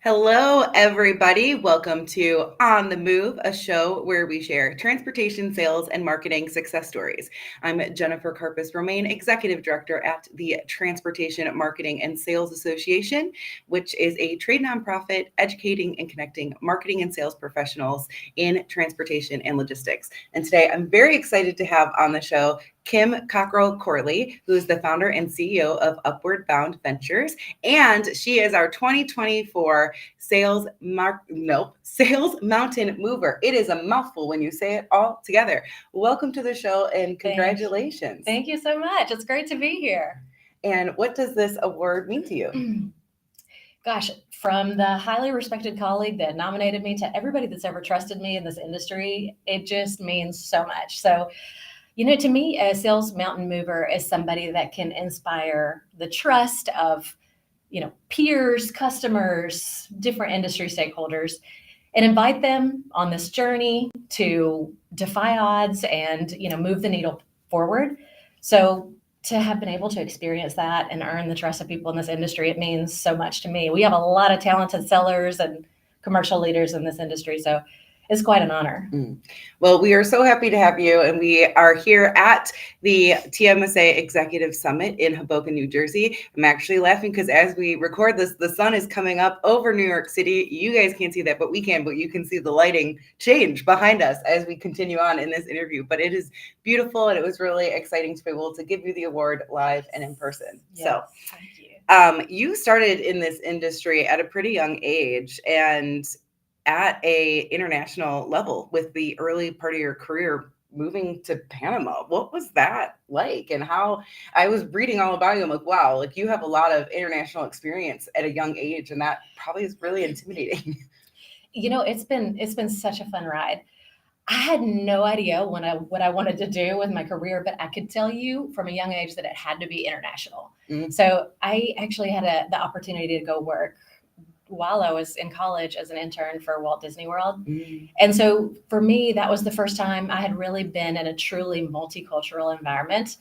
Hello, everybody. Welcome to On the Move, a show where we share transportation, sales, and marketing success stories. I'm Jennifer Karpus Romaine, Executive Director at the Transportation Marketing and Sales Association, which is a trade nonprofit educating and connecting marketing and sales professionals in transportation and logistics. And today I'm very excited to have on the show Kim Cockrell Corley, who is the founder and CEO of Upward Bound Ventures, and she is our 2024 Sales Mountain Mover. It is a mouthful when you say it all together. Welcome to the show and congratulations. Thank you so much. It's great to be here. And what does this award mean to you? Gosh, from the highly respected colleague that nominated me to everybody that's ever trusted me in this industry, it just means so much. So, to me, a sales mountain mover is somebody that can inspire the trust of, peers, customers, different industry stakeholders, and invite them on this journey to defy odds and, move the needle forward. So to have been able to experience that and earn the trust of people in this industry, it means so much to me. We have a lot of talented sellers and commercial leaders in this industry, so it's quite an honor. Well, we are so happy to have you, and we are here at the TMSA Executive Summit in Hoboken, New Jersey. I'm actually laughing because as we record this, the sun is coming up over New York City. You guys can't see that, but we can, but you can see the lighting change behind us as we continue on in this interview. But it is beautiful, and it was really exciting to be able to give you the award live and in person. Yes, so thank you. You started in this industry at a pretty young age, and at a international level with the early part of your career moving to Panama. What was that like? And how I was reading all about you. I'm like, wow, like you have a lot of international experience at a young age, and that probably is really intimidating. It's been such a fun ride. I had no idea what I wanted to do with my career, but I could tell you from a young age that it had to be international. So I actually had the opportunity to go work while I was in college as an intern for Walt Disney World. And so for me, that was the first time I had really been in a truly multicultural environment.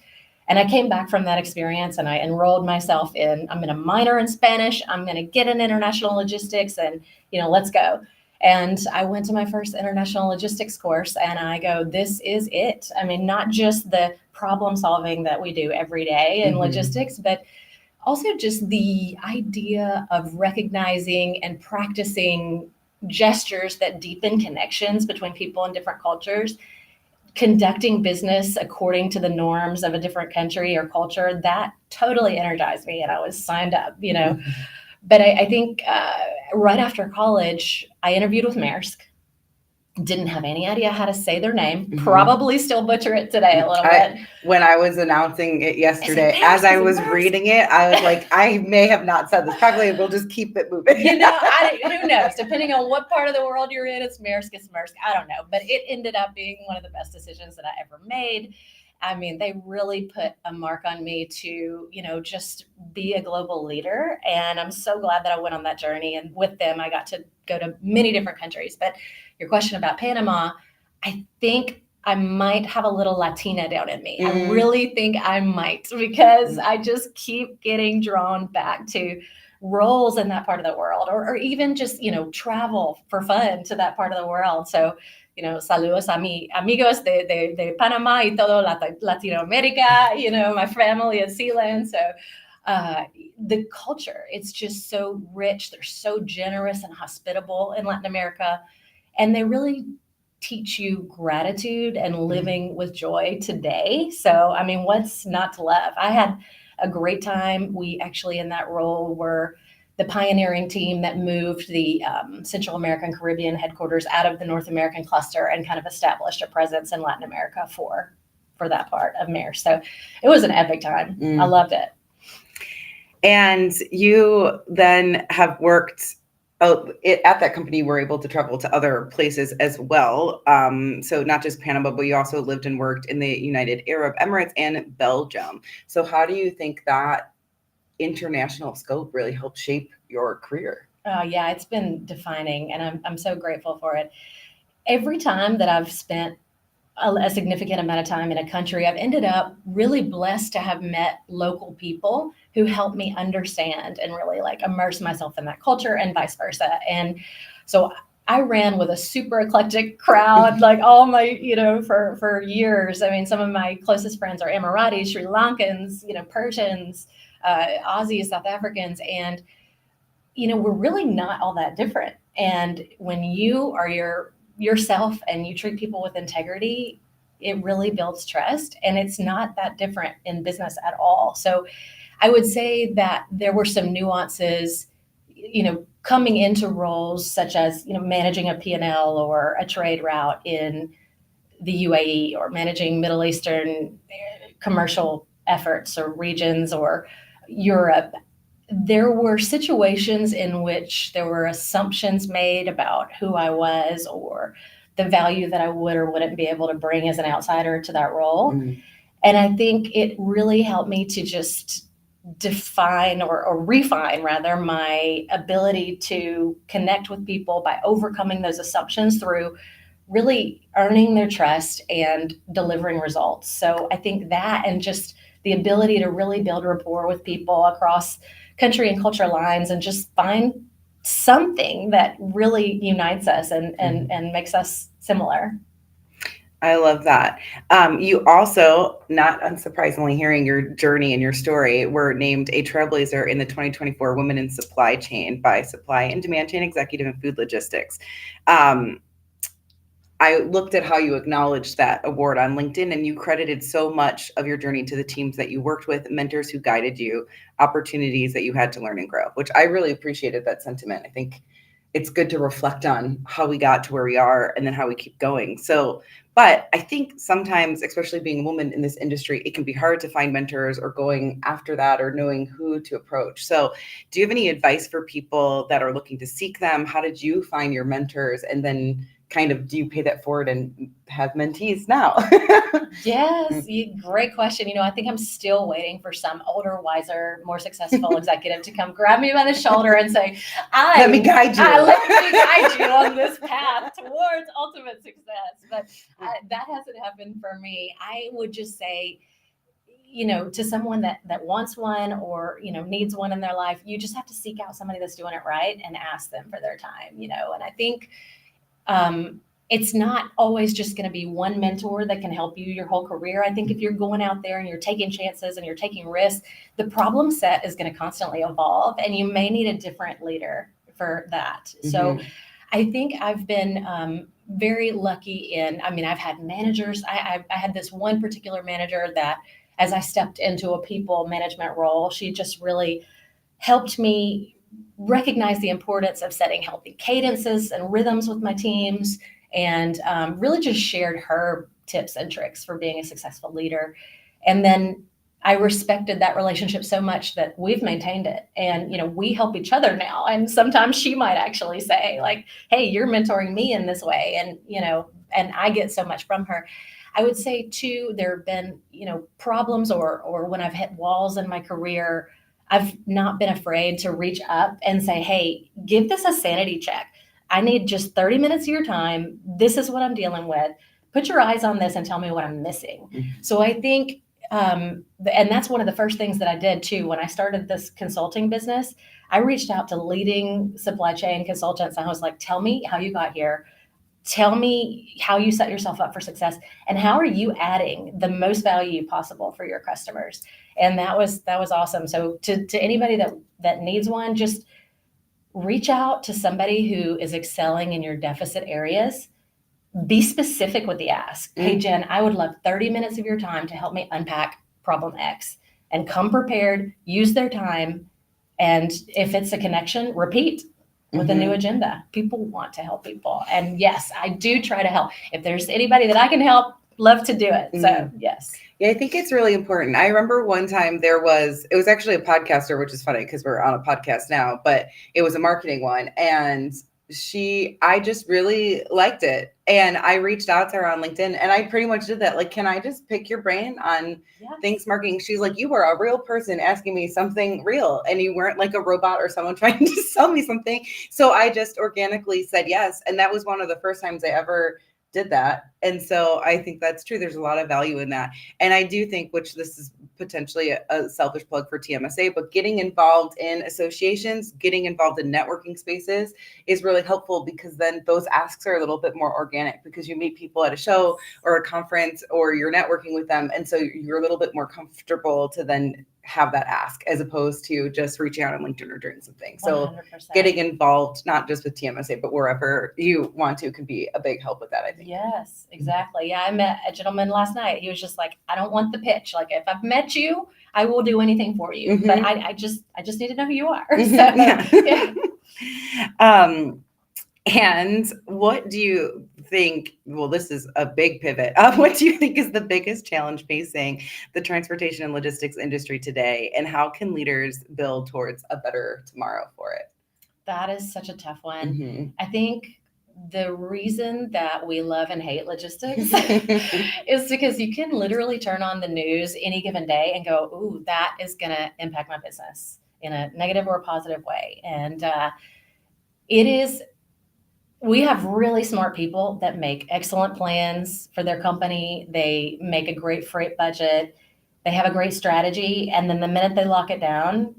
And I came back from that experience and I enrolled myself I'm going to minor in Spanish. I'm going to get in international logistics and, let's go. And I went to my first international logistics course and I go, this is it. I mean, not just the problem solving that we do every day in logistics, but also just the idea of recognizing and practicing gestures that deepen connections between people in different cultures, conducting business according to the norms of a different country or culture, that totally energized me and I was signed up, But I think right after college, I interviewed with Maersk. Didn't have any idea how to say their name. Probably still butcher it today a little bit. When I was announcing it yesterday, as I was reading it, I was like, I may have not said this properly. We'll just keep it moving. Who knows? Depending on what part of the world you're in, it's Maersk. I don't know. But it ended up being one of the best decisions that I ever made. I mean, they really put a mark on me to, just be a global leader. And I'm so glad that I went on that journey. And with them, I got to go to many different countries. But your question about Panama, I think I might have a little Latina down in me. I really think I might because I just keep getting drawn back to roles in that part of the world or even just, travel for fun to that part of the world. So, saludos a mi amigos de Panama y todo Latinoamérica, my family in Sealand. So the culture, it's just so rich. They're so generous and hospitable in Latin America. And they really teach you gratitude and living with joy today. So, I mean, what's not to love? I had a great time. We actually, in that role, were the pioneering team that moved the Central American Caribbean headquarters out of the North American cluster and kind of established a presence in Latin America for that part of Maersk. So it was an epic time. I loved it. And you then have worked at that company, you were able to travel to other places as well. So not just Panama, but you also lived and worked in the United Arab Emirates and Belgium. So how do you think that international scope really helped shape your career? Yeah, it's been defining, and I'm so grateful for it. Every time that I've spent a significant amount of time in a country, I've ended up really blessed to have met local people who helped me understand and really like immerse myself in that culture and vice versa. And so I ran with a super eclectic crowd, like all my, for years. I mean, some of my closest friends are Emiratis, Sri Lankans, Persians, Aussies, South Africans, and we're really not all that different. And when you are yourself and you treat people with integrity, it really builds trust. And it's not that different in business at all. So I would say that there were some nuances, coming into roles such as, managing a P&L or a trade route in the UAE, or managing Middle Eastern commercial efforts or regions, or Europe. There were situations in which there were assumptions made about who I was or the value that I would or wouldn't be able to bring as an outsider to that role. Mm-hmm. And I think it really helped me to just define or refine rather my ability to connect with people by overcoming those assumptions through really earning their trust and delivering results. So I think that, and just the ability to really build rapport with people across country and culture lines and just find something that really unites us and makes us similar. I love that. You also, not unsurprisingly, hearing your journey and your story, were named a trailblazer in the 2024 Women in Supply Chain by Supply and Demand Chain Executive in Food Logistics. I looked at how you acknowledged that award on LinkedIn, and you credited so much of your journey to the teams that you worked with, mentors who guided you, opportunities that you had to learn and grow, which I really appreciated that sentiment. I think it's good to reflect on how we got to where we are and then how we keep going. So, but I think sometimes, especially being a woman in this industry, it can be hard to find mentors or going after that or knowing who to approach. So do you have any advice for people that are looking to seek them? How did you find your mentors? And then kind of, do you pay that forward and have mentees now? Yes, great question. I think I'm still waiting for some older, wiser, more successful executive to come grab me by the shoulder and say, let me guide you. Let me guide you on this path towards ultimate success. But that hasn't happened for me. I would just say, to someone that wants one or, needs one in their life, you just have to seek out somebody that's doing it right and ask them for their time, and I think it's not always just going to be one mentor that can help you your whole career. I think if you're going out there and you're taking chances and you're taking risks, the problem set is going to constantly evolve, and you may need a different leader for that. Mm-hmm. So I think I've been very lucky I've had managers. I had this one particular manager that, as I stepped into a people management role, she just really helped me recognize the importance of setting healthy cadences and rhythms with my teams, and really just shared her tips and tricks for being a successful leader. And then I respected that relationship so much that we've maintained it. And, we help each other now. And sometimes she might actually say, like, hey, you're mentoring me in this way. And, and I get so much from her. I would say, too, there have been, problems or when I've hit walls in my career, I've not been afraid to reach up and say, hey, give this a sanity check. I need just 30 minutes of your time. This is what I'm dealing with. Put your eyes on this and tell me what I'm missing. Mm-hmm. So I think, and that's one of the first things that I did too. When I started this consulting business, I reached out to leading supply chain consultants. I was like, tell me how you got here. Tell me how you set yourself up for success, and how are you adding the most value possible for your customers? And that was awesome. So to anybody that needs one, just reach out to somebody who is excelling in your deficit areas. Be specific with the ask. Mm-hmm. Hey, Jen, I would love 30 minutes of your time to help me unpack problem X, and come prepared, use their time. And if it's a connection, repeat with a new agenda. People want to help people. And yes, I do try to help. If there's anybody that I can help, love to do it. So yes. Yeah, I think it's really important. I remember one time it was actually a podcaster, which is funny because we're on a podcast now, but it was a marketing one. And I just really liked it. And I reached out to her on LinkedIn, and I pretty much did that. Like, can I just pick your brain on things marketing? She's like, you were a real person asking me something real, and you weren't like a robot or someone trying to sell me something. So I just organically said yes. And that was one of the first times I ever did that. And so I think that's true. There's a lot of value in that. And I do think, which this is potentially a selfish plug for TMSA, but getting involved in associations, getting involved in networking spaces is really helpful, because then those asks are a little bit more organic, because you meet people at a show or a conference, or you're networking with them. And so you're a little bit more comfortable to then have that ask, as opposed to just reaching out on LinkedIn or doing something. So 100%. getting involved, not just with TMSA, but wherever you want to, can be a big help with that, I think. Yes, exactly. Yeah, I met a gentleman last night. He was just like, I don't want the pitch. Like, if I've met you, I will do anything for you. But I just need to know who you are. So, yeah. And what do you think, well, this is a big pivot. What do you think is the biggest challenge facing the transportation and logistics industry today? And how can leaders build towards a better tomorrow for it? That is such a tough one. I think the reason that we love and hate logistics is because you can literally turn on the news any given day and go, ooh, that is going to impact my business in a negative or a positive way. And we have really smart people that make excellent plans for their company. They make a great freight budget. They have a great strategy. And then the minute they lock it down,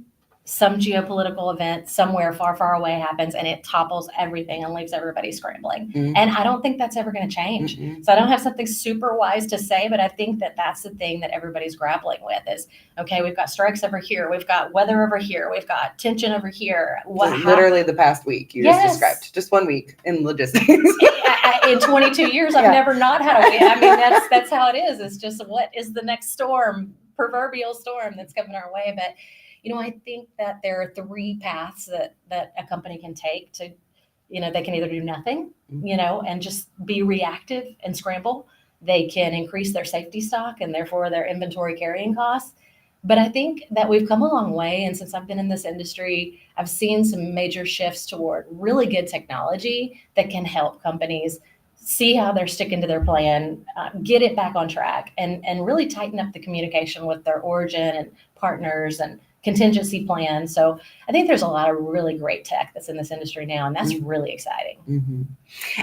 some geopolitical event somewhere far, far away happens, and it topples everything and leaves everybody scrambling. And I don't think that's ever going to change. So I don't have something super wise to say, but I think that that's the thing that everybody's grappling with is, okay, we've got strikes over here. We've got weather over here. We've got tension over here. Literally the past week you just described, just 1 week in logistics. In 22 years, I've never not had a week. I mean, that's how it is. It's just, what is the next storm, proverbial storm that's coming our way? But I think that there are 3 paths that a company can take to, they can either do nothing, and just be reactive and scramble. They can increase their safety stock and therefore their inventory carrying costs. But I think that we've come a long way. And since I've been in this industry, I've seen some major shifts toward really good technology that can help companies see how they're sticking to their plan, get it back on track, and really tighten up the communication with their origin and partners and contingency plans. So I think there's a lot of really great tech that's in this industry now, and that's really exciting.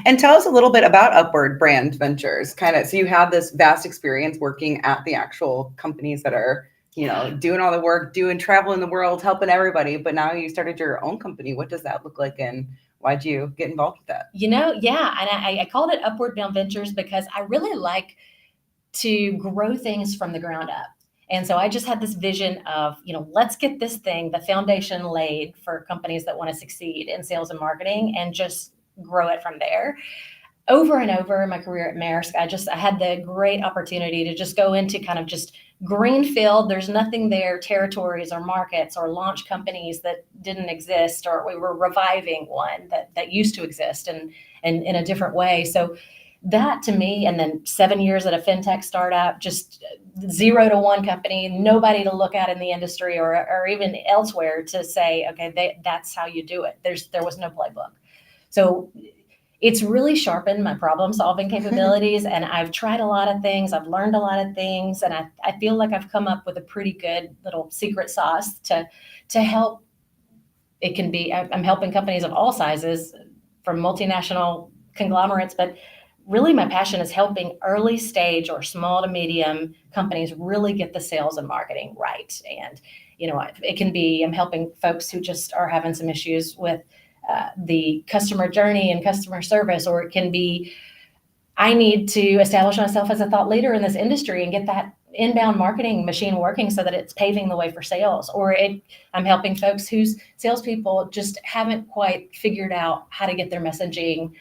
And tell us a little bit about Upward Brand Ventures. So you have this vast experience working at the actual companies that are, doing all the work, doing travel in the world, helping everybody. But now you started your own company. What does that look like, and why'd you get involved with that? And I called it Upward Bound Ventures because I really like to grow things from the ground up. And so I just had this vision of, let's get this thing, the foundation laid for companies that want to succeed in sales and marketing, and just grow it from there. Over and over in my career at Maersk, I had the great opportunity to just go into kind of just greenfield. There's nothing there, territories or markets or launch companies that didn't exist, or we were reviving one that used to exist and in a different way. So that to me, and then 7 years at a fintech startup, just 0 to 1 company, nobody to look at in the industry or even elsewhere to say, okay, that's how you do it. There was no playbook. So it's really sharpened my problem solving capabilities, and I've tried a lot of things. I've learned a lot of things, and I feel like I've come up with a pretty good little secret sauce to help. It can be, I'm helping companies of all sizes, from multinational conglomerates, but really my passion is helping early stage or small to medium companies really get the sales and marketing right. And, it can be, I'm helping folks who just are having some issues with the customer journey and customer service, or it can be, I need to establish myself as a thought leader in this industry and get that inbound marketing machine working so that it's paving the way for sales. Or I'm helping folks whose salespeople just haven't quite figured out how to get their messaging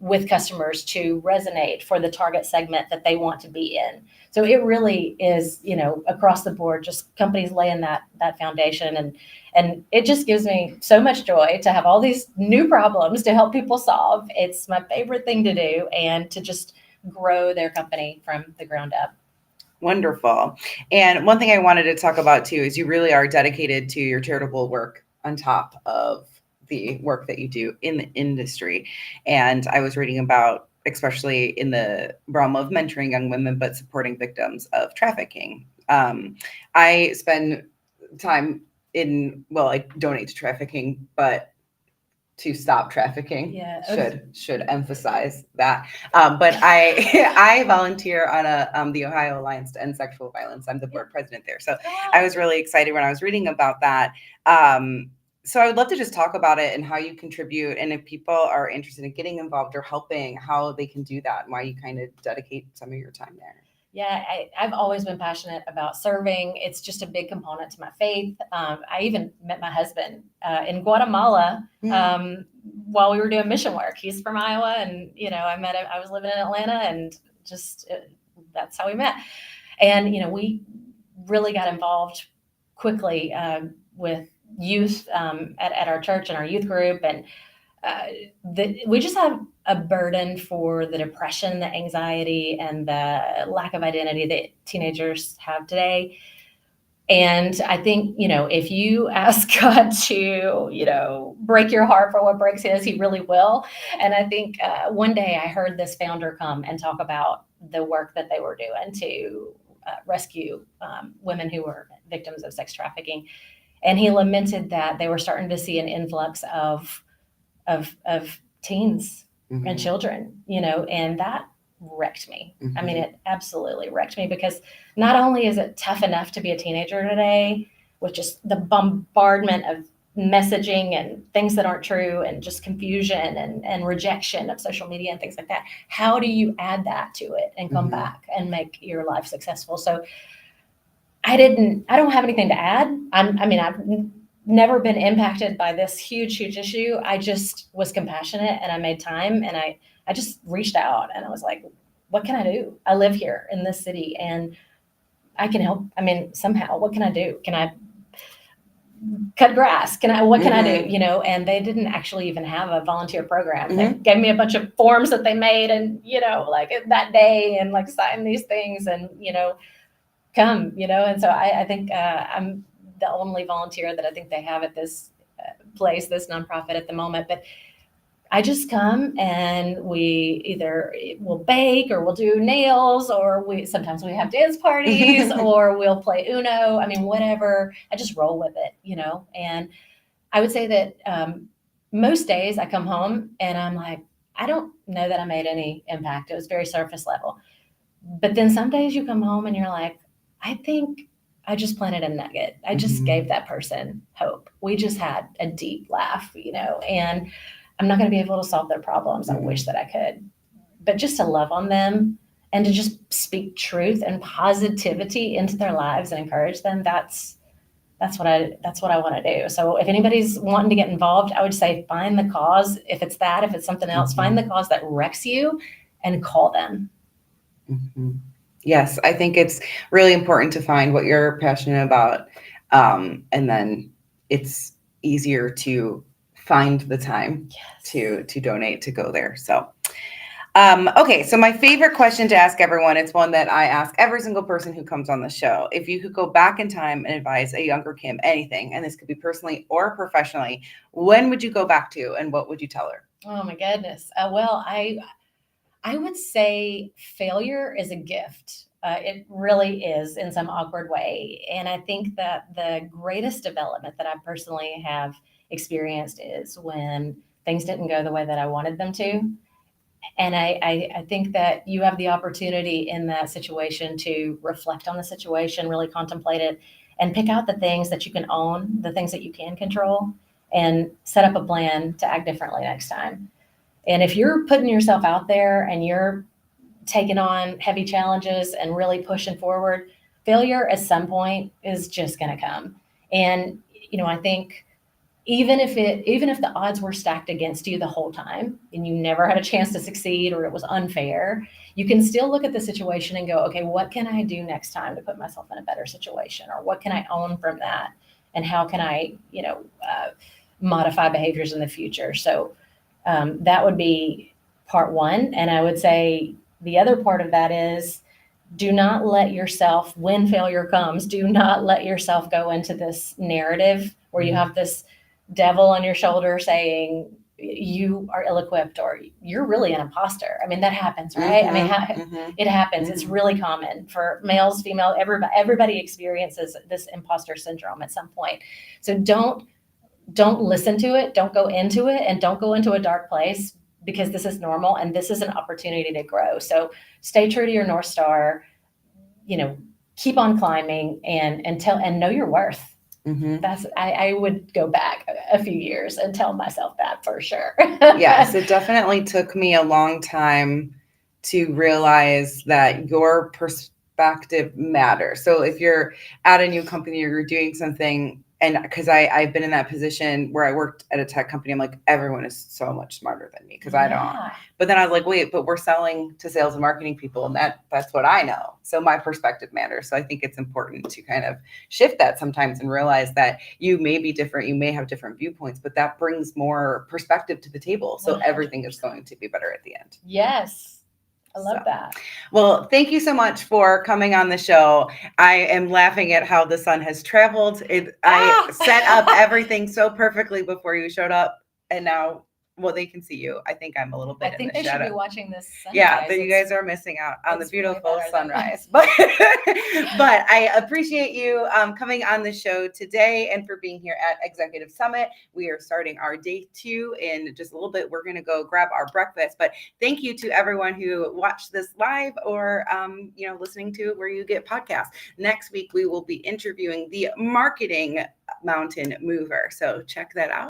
with customers to resonate for the target segment that they want to be in. So it really is, across the board, just companies laying that foundation. And it just gives me so much joy to have all these new problems to help people solve. It's my favorite thing to do, and to just grow their company from the ground up. Wonderful. And one thing I wanted to talk about too is you really are dedicated to your charitable work on top of the work that you do in the industry. And I was reading about, especially in the realm of mentoring young women, but supporting victims of trafficking. I spend time I donate to trafficking, but to stop trafficking. Yeah. Should emphasize that. But I volunteer on the Ohio Alliance to End Sexual Violence. I'm the board president there. So I was really excited when I was reading about that. So I would love to just talk about it and how you contribute, and if people are interested in getting involved or helping, how they can do that and why you kind of dedicate some of your time there. Yeah, I've always been passionate about serving. It's just a big component to my faith. I even met my husband in Guatemala while we were doing mission work. He's from Iowa, and I met him. I was living in Atlanta, and just that's how we met. And we really got involved quickly with youth at our church and our youth group, and we just have a burden for the depression, the anxiety, and the lack of identity that teenagers have today. And I think, if you ask God to, break your heart for what breaks his, he really will. And I think one day I heard this founder come and talk about the work that they were doing to rescue women who were victims of sex trafficking. And he lamented that they were starting to see an influx of teens and children, and that wrecked me. I mean, it absolutely wrecked me, because not only is it tough enough to be a teenager today with just the bombardment of messaging and things that aren't true and just confusion and rejection of social media and things like that. How do you add that to it and come back and make your life successful? So I don't have anything to add. I've never been impacted by this huge issue. I just was compassionate, and I made time, and I just reached out, and I was like, what can I do? I live here in this city, and I can help. Somehow, what can I do? Can I cut grass? What can I do? And they didn't actually even have a volunteer program. They gave me a bunch of forms that they made, and, like that day, and like sign these things, and, come, and so I think I'm the only volunteer that I think they have at this place, this nonprofit at the moment. But I just come, and we will bake, or we'll do nails, or sometimes we have dance parties, or we'll play Uno. Whatever. I just roll with it, And I would say that most days I come home and I'm like, I don't know that I made any impact. It was very surface level. But then some days you come home and you're like, I think I just planted a nugget. I just gave that person hope. We just had a deep laugh, and I'm not going to be able to solve their problems. I wish that I could, but just to love on them and to just speak truth and positivity into their lives and encourage them. That's what I want to do. So if anybody's wanting to get involved, I would say find the cause. If it's something else, find the cause that wrecks you and call them. Yes, I think it's really important to find what you're passionate about, and then it's easier to find the time to donate, to go there. So, okay, so my favorite question to ask everyone, it's one that I ask every single person who comes on the show. If you could go back in time and advise a younger Kim anything, and this could be personally or professionally, when would you go back to, and what would you tell her? Oh my goodness. Well, I would say failure is a gift. It really is, in some awkward way. And I think that the greatest development that I personally have experienced is when things didn't go the way that I wanted them to. And I think that you have the opportunity in that situation to reflect on the situation, really contemplate it, and pick out the things that you can own, the things that you can control, and set up a plan to act differently next time. And if you're putting yourself out there and you're taking on heavy challenges and really pushing forward, failure at some point is just going to come. And, I think even if the odds were stacked against you the whole time and you never had a chance to succeed, or it was unfair, you can still look at the situation and go, okay, what can I do next time to put myself in a better situation? Or what can I own from that? And how can I, modify behaviors in the future? So that would be part one. And I would say the other part of that is, do not let yourself, when failure comes, do not let yourself go into this narrative where you have this devil on your shoulder saying you are ill-equipped or you're really an imposter. That happens, right? It happens. It's really common for males, female, everybody experiences this imposter syndrome at some point. So don't don't listen to it, don't go into it, and don't go into a dark place, because this is normal and this is an opportunity to grow. So stay true to your North Star, keep on climbing and know your worth. Mm-hmm. I would go back a few years and tell myself that for sure. Yes, it definitely took me a long time to realize that your perspective matters. So if you're at a new company or you're doing something, and because I've been in that position where I worked at a tech company, I'm like, everyone is so much smarter than me because I don't. But then I was like, wait, but we're selling to sales and marketing people, and that's what I know. So my perspective matters. So I think it's important to kind of shift that sometimes and realize that you may be different, you may have different viewpoints, but that brings more perspective to the table. So 100%. Everything is going to be better at the end. Yes. I love that. Well, thank you so much for coming on the show. I am laughing at how the sun has traveled. I set up everything so perfectly before you showed up, and now, well, they can see you. I think I'm a little bit I think in the they shadow. should be watching this sunrise. Yeah, you guys are missing out on the beautiful sunrise. But I appreciate you coming on the show today and for being here at Executive Summit. We are starting our day 2 in just a little bit. We're going to go grab our breakfast. But thank you to everyone who watched this live or listening to it where you get podcasts. Next week, we will be interviewing the marketing mountain mover. So check that out.